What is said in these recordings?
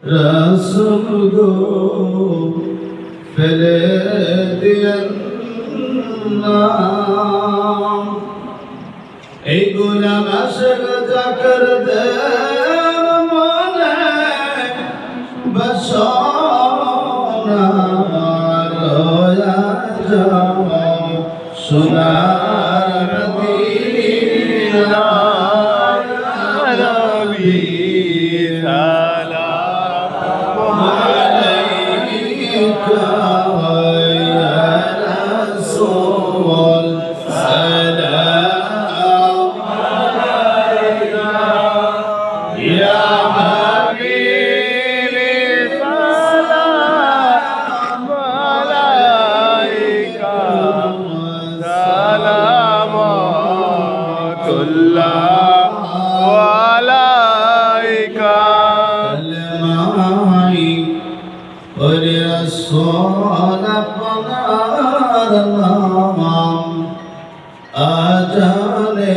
রাসূল গো ফেলে দিয়েন না এই গোলাম আশিক জাকের দের মনে বসনা রয়া যাও সোনার মদিনা নবী সালাম আলাইকা ইয়া রাসূল সালাম আলাইকা ইয়া হাবিবি সালাম আলাইকা সালামাতুল্লাহ আলাইকা কালমাই ওরে রাসূল আপনার নাম আজানে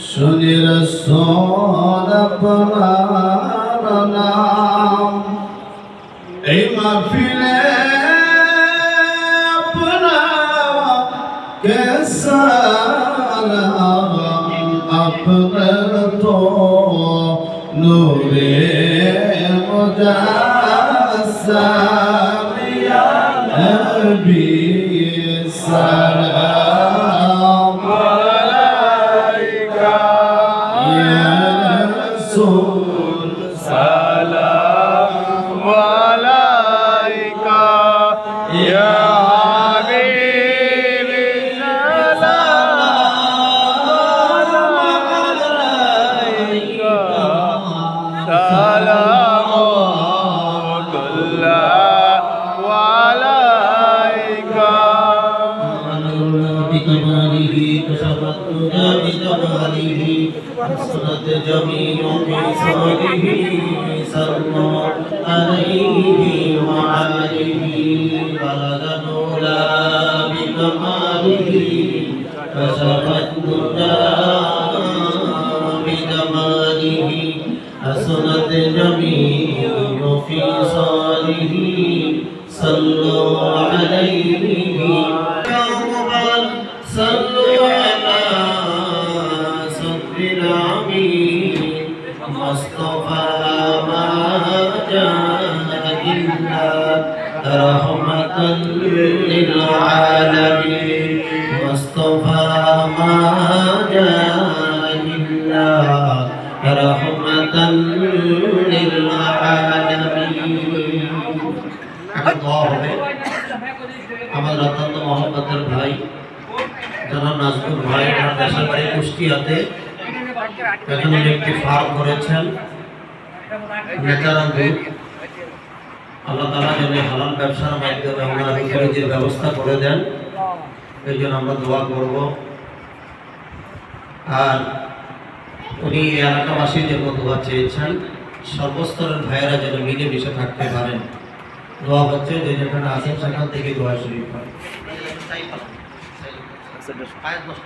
শুনি রাসূল আপনার নাম এই মাহফিলে আপনা কে সালাম আপনার তো নূরে মুজাসসাম ইয়া নবী সালাম আলাইকা ইয়া রাসূল সালাম আলাইকা ইয়া হাবিবি সালাম আলাইকা সালামাতুল্লাহ আলাইকা بكماله تشرفنا بجماله حسنت جميع خصاله صلى عليه وعليه بلغ العلا بكماله كشفت بجماله حسنت جميع خصاله صلى عليه صلوا على صدر العميد مصطفى ما جاء إلا رحمة للعالمين مصطفى ما جاء إلا رحمة للعالمين আমার অত্যন্ত মহব্বতের ভাই জনাব নাজমুল ভাই তার দেশের বাড়ি কুষ্টিয়াতে এখন একটি ফার্ম করেছেন ন্যাচারাল দুধ আল্লাহ তাআলা যেন হালাল ব্যবসার মাধ্যমে আমরা রুজির ব্যবস্থা করে দেন এই জন্য আমরা দোয়া করব আর উনি এলাকাবাসীর জন্য দোয়া চেয়েছেন সর্বস্তরের ভাইয়েরা যেন মিলেমিশে থাকতে পারেন দোয়া হচ্ছে যে যেখানে আছেন সেখান থেকে দোয়া শরীফ হয়